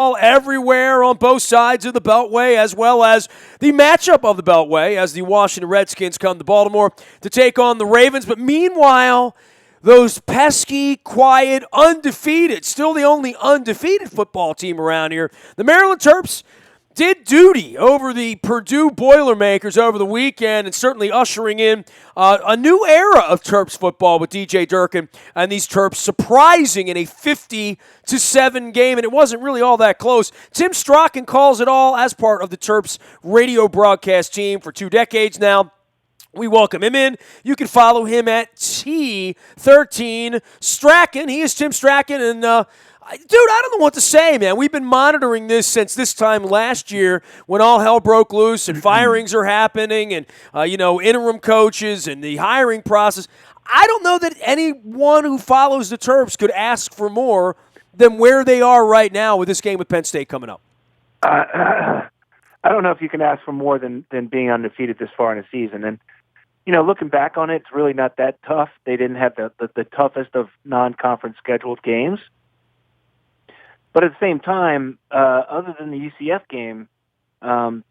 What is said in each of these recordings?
everywhere on both sides of the Beltway, as well as the matchup of the Beltway as the Washington Redskins come to Baltimore to take on the Ravens. But meanwhile, those pesky, quiet, undefeated, still the only undefeated football team around here, the Maryland Terps, did duty over the Purdue Boilermakers over the weekend, and certainly ushering in a new era of Terps football with DJ Durkin and these Terps surprising in a 50-7 game, and it wasn't really all that close. Tim Strachan calls it all as part of the Terps radio broadcast team for 2 decades now. We welcome him in. You can follow him at T13 Strachan. He is Tim Strachan, and dude, I don't know what to say, man. We've been monitoring this since this time last year when all hell broke loose and firings are happening and, interim coaches and the hiring process. I don't know that anyone who follows the Terps could ask for more than where they are right now with this game with Penn State coming up. I don't know if you can ask for more than being undefeated this far in a season. And, looking back on it, it's really not that tough. They didn't have the toughest of non-conference scheduled games. But at the same time, other than the UCF game,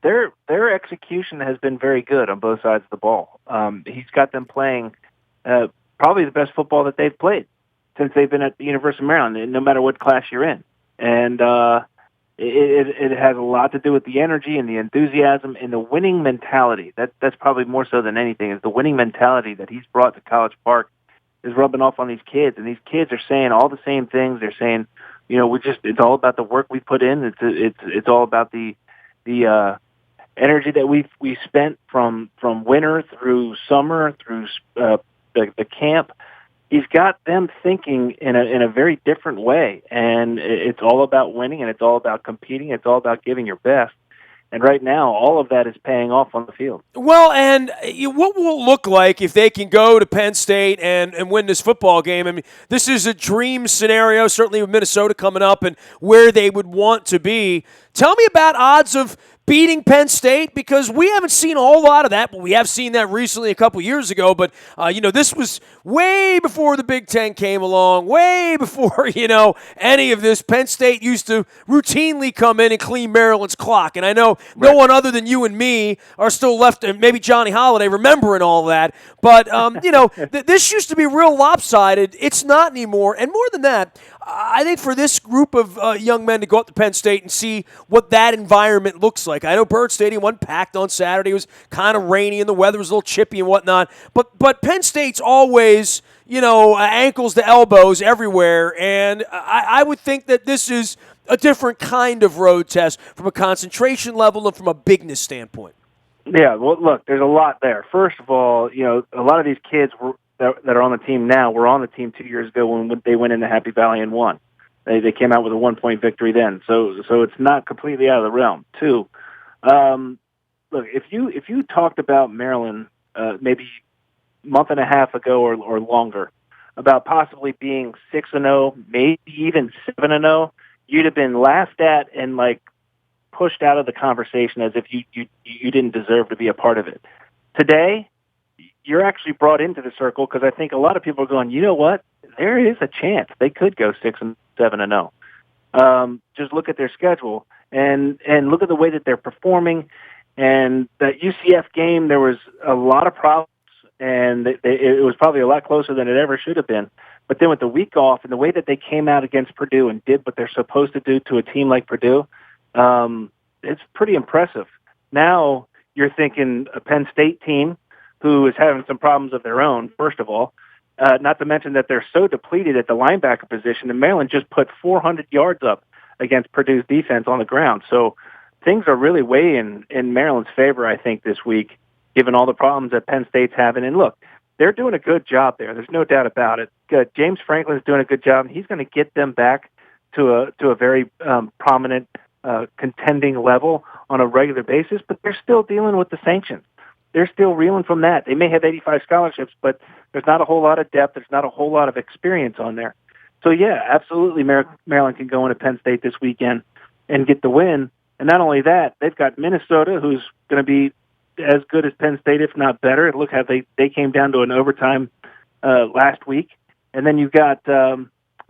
their execution has been very good on both sides of the ball. He's got them playing probably the best football that they've played since they've been at the University of Maryland, no matter what class you're in. And it has a lot to do with the energy and the enthusiasm and the winning mentality. That's probably more so than anything, is the winning mentality that he's brought to College Park is rubbing off on these kids. And these kids are saying all the same things. They're saying, it's all about the work we put in. It's all about the energy that we spent from winter through summer through the camp. He's got them thinking in a very different way, and it's all about winning, and it's all about competing. It's all about giving your best. And right now, all of that is paying off on the field. Well, and what will it look like if they can go to Penn State and win this football game? I mean, this is a dream scenario, certainly with Minnesota coming up and where they would want to be. Tell me about odds of beating Penn State, because we haven't seen a whole lot of that, but we have seen that recently a couple years ago. But, this was way before the Big Ten came along, way before, any of this. Penn State used to routinely come in and clean Maryland's clock. And I know no one other than you and me are still left, and maybe Johnny Holiday, remembering all that. But, this used to be real lopsided. It's not anymore. And more than that, I think for this group of young men to go up to Penn State and see what that environment looks like. I know Bird Stadium wasn't packed on Saturday. It was kind of rainy and the weather was a little chippy and whatnot. But Penn State's always, ankles to elbows everywhere. And I would think that this is a different kind of road test from a concentration level and from a bigness standpoint. Yeah, well, look, there's a lot there. First of all, a lot of these kids that are on the team now were on the team 2 years ago when they went into Happy Valley and won. They came out with a 1-point victory then, so it's not completely out of the realm. Two, look, if you talked about Maryland maybe a month and a half ago or longer about possibly being 6-0, maybe even 7-0, you'd have been laughed at and pushed out of the conversation as if you didn't deserve to be a part of it. Today, you're actually brought into the circle because I think a lot of people are going, you know what? There is a chance they could go 6-7-0. Just look at their schedule and look at the way that they're performing. And that UCF game, there was a lot of problems, and it was probably a lot closer than it ever should have been. But then with the week off and the way that they came out against Purdue and did what they're supposed to do to a team like Purdue, it's pretty impressive. Now you're thinking a Penn State team who is having some problems of their own, first of all, not to mention that they're so depleted at the linebacker position, and Maryland just put 400 yards up against Purdue's defense on the ground. So things are really way in Maryland's favor, I think, this week, given all the problems that Penn State's having. And look, they're doing a good job there. There's no doubt about it. James Franklin's doing a good job, and he's going to get them back to a very prominent contending level on a regular basis, but they're still dealing with the sanctions. They're still reeling from that. They may have 85 scholarships, but there's not a whole lot of depth. There's not a whole lot of experience on there. So, yeah, absolutely, Maryland can go into Penn State this weekend and get the win. And not only that, they've got Minnesota, who's going to be as good as Penn State, if not better. Look how they came down to an overtime last week. And then you've got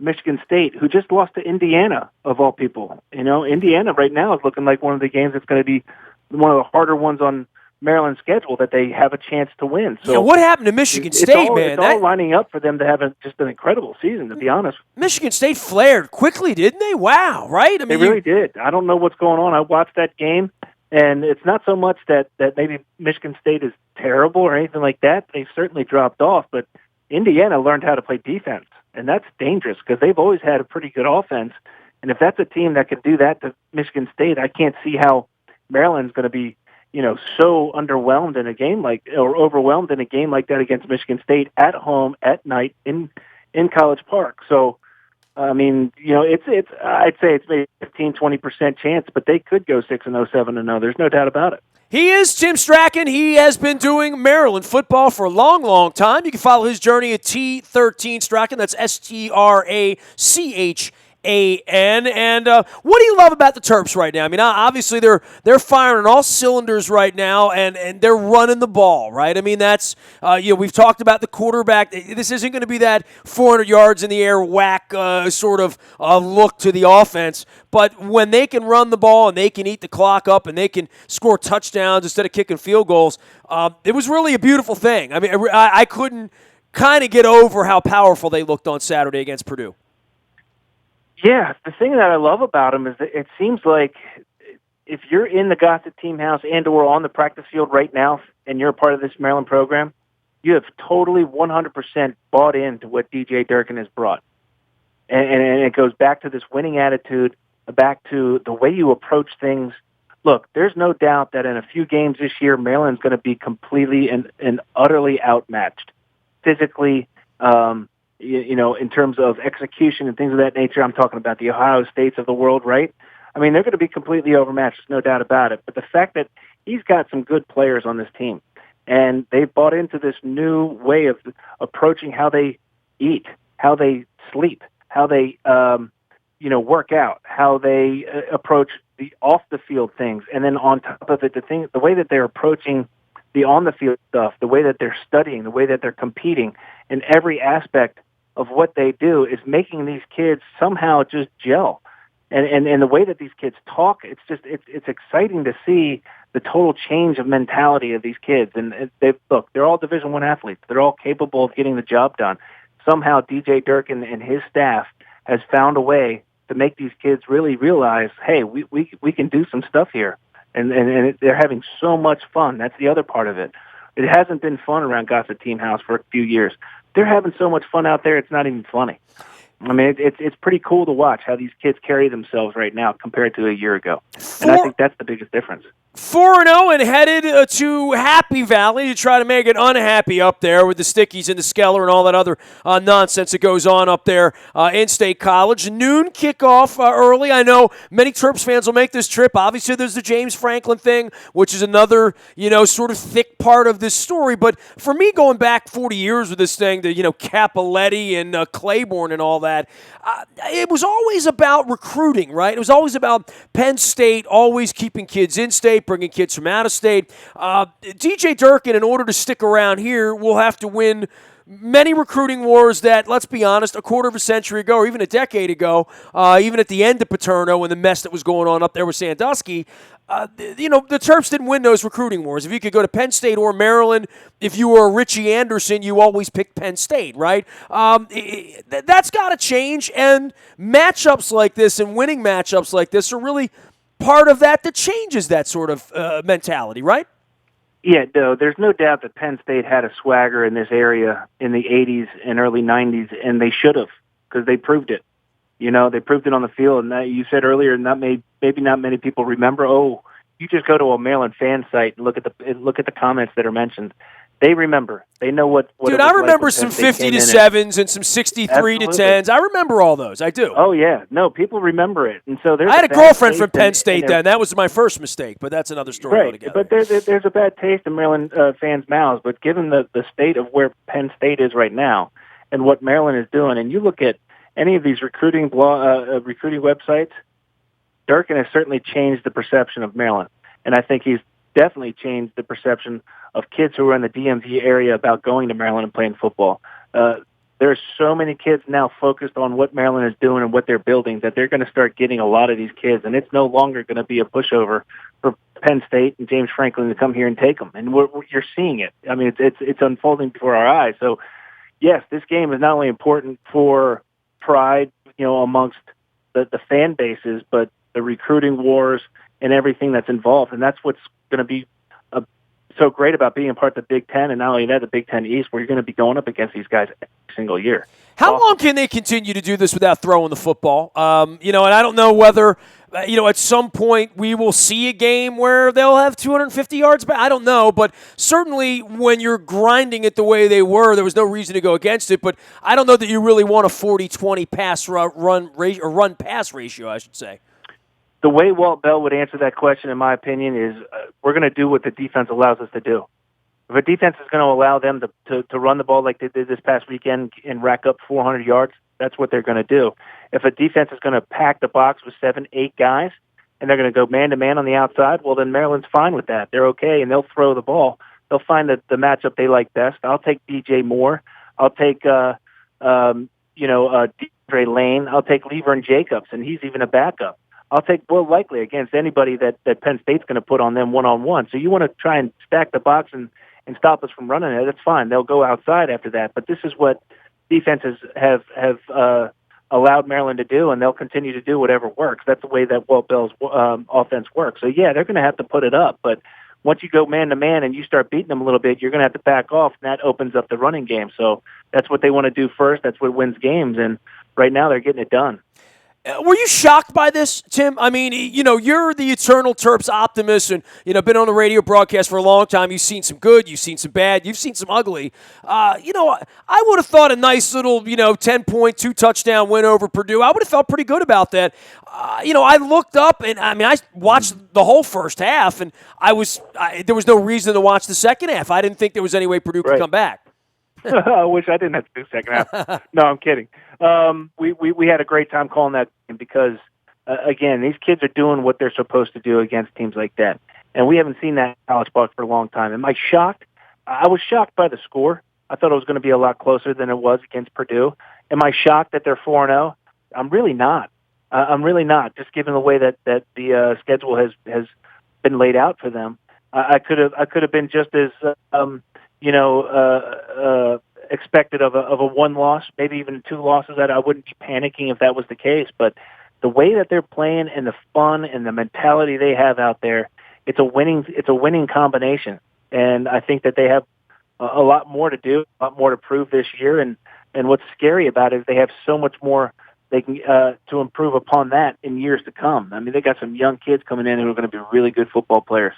Michigan State, who just lost to Indiana, of all people. Indiana right now is looking like one of the games that's going to be one of the harder ones on Maryland's schedule that they have a chance to win. So yeah, what happened to Michigan State, man? It's all lining up for them to have just an incredible season, to be honest. Michigan State flared quickly, didn't they? Wow, right? I mean, they really did. I don't know what's going on. I watched that game, and it's not so much that maybe Michigan State is terrible or anything like that. They've certainly dropped off, but Indiana learned how to play defense, and that's dangerous because they've always had a pretty good offense. And if that's a team that can do that to Michigan State, I can't see how Maryland's going to be, so underwhelmed in a game or overwhelmed in a game like that against Michigan State at home at night in College Park. So, I mean, I'd say it's maybe 15-20% chance, but they could go 6-0, 7-0. There's no doubt about it. He is Tim Strachan. He has been doing Maryland football for a long, long time. You can follow his journey at T13 Strachan. That's STRACHAN. And what do you love about the Terps right now? I mean, obviously they're firing on all cylinders right now, and they're running the ball, right? I mean, that's we've talked about the quarterback. This isn't going to be that 400 yards in the air whack sort of look to the offense. But when they can run the ball and they can eat the clock up and they can score touchdowns instead of kicking field goals, it was really a beautiful thing. I mean, I couldn't kind of get over how powerful they looked on Saturday against Purdue. Yeah, the thing that I love about them is that it seems like if you're in the Gossett Team House and or on the practice field right now and you're a part of this Maryland program, you have totally 100% bought into what DJ Durkin has brought. And it goes back to this winning attitude, back to the way you approach things. Look, there's no doubt that in a few games this year, Maryland's going to be completely and utterly outmatched physically, in terms of execution and things of that nature. I'm talking about the Ohio States of the world, right? I mean, they're going to be completely overmatched, there's no doubt about it. But the fact that he's got some good players on this team, and they've bought into this new way of approaching how they eat, how they sleep, how they, work out, how they approach the off-the-field things. And then on top of it, the way that they're approaching the on-the-field stuff, the way that they're studying, the way that they're competing in every aspect of what they do is making these kids somehow just gel. And the way that these kids talk, it's exciting to see the total change of mentality of these kids. And they're all Division I athletes. They're all capable of getting the job done. Somehow DJ Durkin and his staff has found a way to make these kids really realize, hey, we can do some stuff here. And they're having so much fun. That's the other part of it. It hasn't been fun around Gossett Team House for a few years. They're having so much fun out there, it's not even funny. I mean, it's pretty cool to watch how these kids carry themselves right now compared to a year ago. And I think that's the biggest difference. 4-0 and headed to Happy Valley to try to make it unhappy up there with the Stickies and the Skeller and all that other nonsense that goes on up there in State College. Noon kickoff early. I know many Terps fans will make this trip. Obviously, there's the James Franklin thing, which is another, sort of thick part of this story. But for me, going back 40 years with this thing, the, Capoletti and Claiborne and all that, it was always about recruiting, right? It was always about Penn State always keeping kids in state, bringing kids from out of state. DJ Durkin, in order to stick around here, will have to win many recruiting wars that, let's be honest, a quarter of a century ago or even a decade ago, even at the end of Paterno and the mess that was going on up there with Sandusky, the Terps didn't win those recruiting wars. If you could go to Penn State or Maryland, if you were Richie Anderson, you always picked Penn State, right? That's got to change, and matchups like this and winning matchups like this are really part of that changes that sort of mentality, right? Yeah, no, there's no doubt that Penn State had a swagger in this area in the 80s and early 90s, and they should have, because they proved it. They proved it on the field, and that, you said earlier, maybe not many people remember. Oh, you just go to a Maryland fan site and look at the comments that are mentioned. They remember. They know what. Dude, I remember some 50-7s and some 63-10s. I remember all those. I do. Oh yeah, no, people remember it, and so there's. I had a girlfriend from Penn State then. That was my first mistake, but that's another story altogether. But there's a bad taste in Maryland fans' mouths. But given the state of where Penn State is right now, and what Maryland is doing, and you look at any of these recruiting websites, Durkin has certainly changed the perception of Maryland, and I think he's definitely changed the perception of kids who are in the DMV area about going to Maryland and playing football. There's so many kids now focused on what Maryland is doing and what they're building that they're going to start getting a lot of these kids, and it's no longer going to be a pushover for Penn State and James Franklin to come here and take them. And you're seeing it. I mean, it's unfolding before our eyes. So, yes, this game is not only important for pride, amongst the fan bases, but the recruiting wars and everything that's involved. And that's what's going to be so great about being a part of the Big Ten, and not only that, the Big Ten East, where you're going to be going up against these guys every single year. How long can they continue to do this without throwing the football? And I don't know whether, at some point we will see a game where they'll have 250 yards back. I don't know, but certainly when you're grinding it the way they were, there was no reason to go against it. But I don't know that you really want a 40-20 pass run-pass ratio, I should say. The way Walt Bell would answer that question, in my opinion, is we're going to do what the defense allows us to do. If a defense is going to allow them to run the ball like they did this past weekend and rack up 400 yards, that's what they're going to do. If a defense is going to pack the box with 7, 8 guys, and they're going to go man-to-man on the outside, well, then Maryland's fine with that. They're okay, and they'll throw the ball. They'll find the matchup they like best. I'll take DJ Moore. I'll take, DeAndre Lane. I'll take Levern Jacobs, and he's even a backup. I'll take Will Likely against anybody that Penn State's going to put on them one-on-one. So you want to try and stack the box and stop us from running it, that's fine. They'll go outside after that. But this is what defenses have allowed Maryland to do, and they'll continue to do whatever works. That's the way that Walt Bell's offense works. So, yeah, they're going to have to put it up. But once you go man-to-man and you start beating them a little bit, you're going to have to back off, and that opens up the running game. So that's what they want to do first. That's what wins games. And right now they're getting it done. Were you shocked by this, Tim? I mean, you're the eternal Terps optimist and, been on the radio broadcast for a long time. You've seen some good, you've seen some bad, you've seen some ugly. I would have thought a nice little, 10-point, 2-touchdown win over Purdue. I would have felt pretty good about that. I looked up and, I watched the whole first half, and there was no reason to watch the second half. I didn't think there was any way Purdue could come back. I wish I didn't have to do second half. No, I'm kidding. We had a great time calling that game because, again, these kids are doing what they're supposed to do against teams like that. And we haven't seen that in college ball for a long time. Am I shocked? I was shocked by the score. I thought it was going to be a lot closer than it was against Purdue. Am I shocked that they're 4-0? I'm really not. I'm really not, just given the way that the schedule has been laid out for them. I could have been just as expected of a one loss, maybe even 2 losses. That I wouldn't be panicking if that was the case. But the way that they're playing and the fun and the mentality they have out there, it's a winning combination. And I think that they have a lot more to do, a lot more to prove this year. And what's scary about it is they have so much more they can to improve upon that in years to come. I mean, they got some young kids coming in who are going to be really good football players.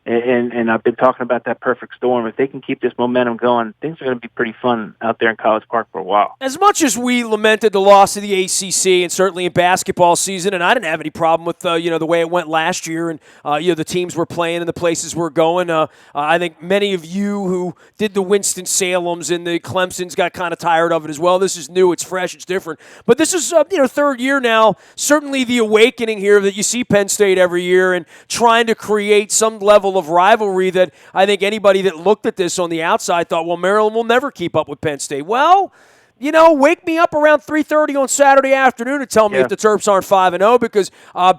And I've been talking about that perfect storm. If they can keep this momentum going, things are going to be pretty fun out there in College Park for a while. As much as we lamented the loss of the ACC, and certainly in basketball season, and I didn't have any problem with the way it went last year, and the teams were playing and the places we're going. I think many of you who did the Winston-Salems and the Clemsons got kind of tired of it as well. This is new, it's fresh, it's different. But this is third year now. Certainly the awakening here that you see Penn State every year and trying to create some level of rivalry that I think anybody that looked at this on the outside thought, well, Maryland will never keep up with Penn State. Well, wake me up around 3:30 on Saturday afternoon and tell me if the Terps aren't 5-0 because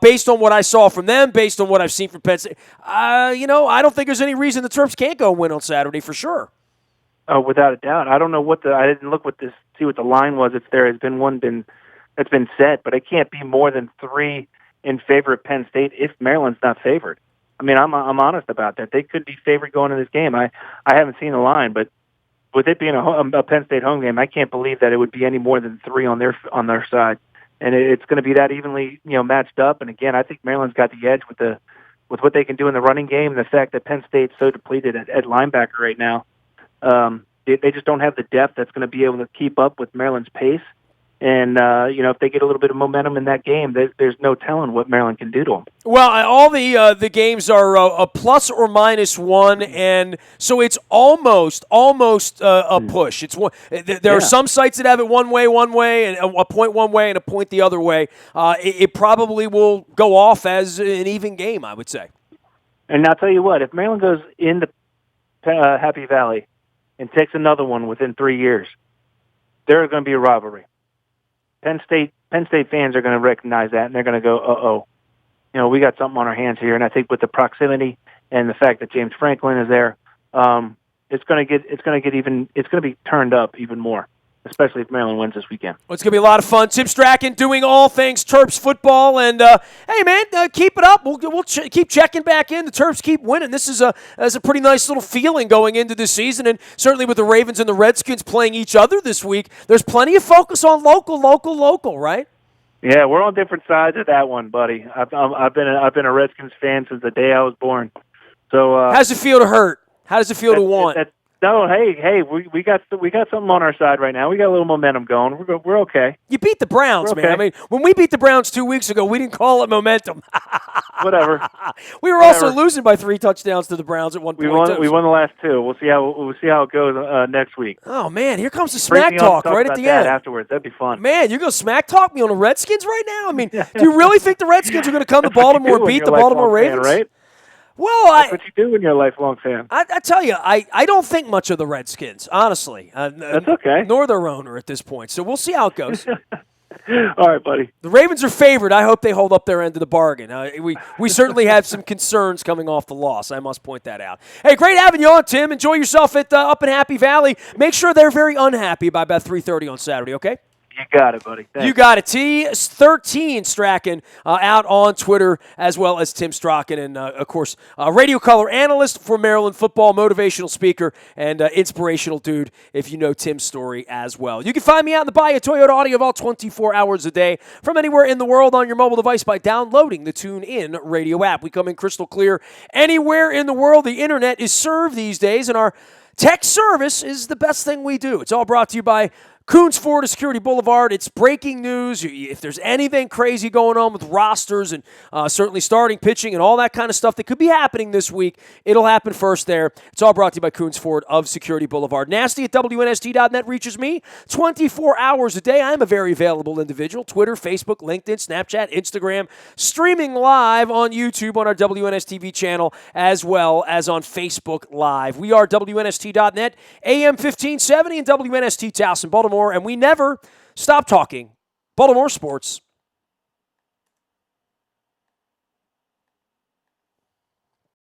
based on what I saw from them, based on what I've seen from Penn State, I don't think there's any reason the Terps can't go win on Saturday for sure. Oh, without a doubt. I don't know I didn't look see what the line was. If there has been one that's been set, but it can't be more than 3 in favor of Penn State if Maryland's not favored. I mean, I'm honest about that. They could be favored going into this game. I haven't seen the line, but with it being a Penn State home game, I can't believe that it would be any more than 3 on their side, and it's going to be that evenly matched up. And again, I think Maryland's got the edge with what they can do in the running game, and the fact that Penn State's so depleted at linebacker right now. They just don't have the depth that's going to be able to keep up with Maryland's pace. And, if they get a little bit of momentum in that game, there's no telling what Maryland can do to them. Well, all the games are a plus or minus 1, and so it's almost a push. It's one. There are some sites that have it one way, and a point one way, and a point the other way. It probably will go off as an even game, I would say. And I'll tell you what, if Maryland goes into Happy Valley and takes another one within 3 years, there's going to be a rivalry. Penn State fans are going to recognize that, and they're going to go, uh-oh, we got something on our hands here. And I think with the proximity and the fact that James Franklin is there, it's going to be turned up even more, especially if Maryland wins this weekend. Well, it's going to be a lot of fun. Tim Strachan doing all things Terps football. And, hey, man, keep it up. We'll keep checking back in. The Terps keep winning. This is a pretty nice little feeling going into this season. And certainly with the Ravens and the Redskins playing each other this week, there's plenty of focus on local, right? Yeah, we're on different sides of that one, buddy. I've been a Redskins fan since the day I was born. So how does it feel to hurt? How does it feel to want? No, hey, we got something on our side right now. We got a little momentum going. We're okay. You beat the Browns, man. I mean, when we beat the Browns 2 weeks ago, we didn't call it momentum. Whatever. We were also losing by 3 touchdowns to the Browns at one point. We won the last 2. We'll see how it goes next week. Oh man, here comes the smack talk right at the end. Afterwards, that'd be fun. Man, you're gonna smack talk me on the Redskins right now? I mean, do you really think the Redskins are going to come to Baltimore and beat the Baltimore Ravens? Fan, right? Well, that's what you do when you're a lifelong fan. I tell you, I don't think much of the Redskins, honestly. That's okay. Nor their owner at this point. So we'll see how it goes. All right, buddy. The Ravens are favored. I hope they hold up their end of the bargain. We certainly have some concerns coming off the loss. I must point that out. Hey, great having you on, Tim. Enjoy yourself at up in Happy Valley. Make sure they're very unhappy by about 3:30 on Saturday, okay? You got it, buddy. Thanks. You got it. T13 Strachan out on Twitter, as well as Tim Strachan, and, of course, radio color analyst for Maryland football, motivational speaker, and inspirational dude, if you know Tim's story as well. You can find me out in the Bayou Toyota Audio Vault 24 hours a day from anywhere in the world on your mobile device by downloading the TuneIn radio app. We come in crystal clear anywhere in the world. The internet is served these days, and our tech service is the best thing we do. It's all brought to you by Coons Ford of Security Boulevard. It's breaking news. If there's anything crazy going on with rosters and certainly starting pitching and all that kind of stuff that could be happening this week, it'll happen first there. It's all brought to you by Coons Ford of Security Boulevard. Nasty at WNST.net reaches me 24 hours a day. I'm a very available individual. Twitter, Facebook, LinkedIn, Snapchat, Instagram, streaming live on YouTube on our WNSTV channel as well as on Facebook Live. We are WNST.net, AM 1570 and WNST Towson, Baltimore, and we never stop talking Baltimore sports.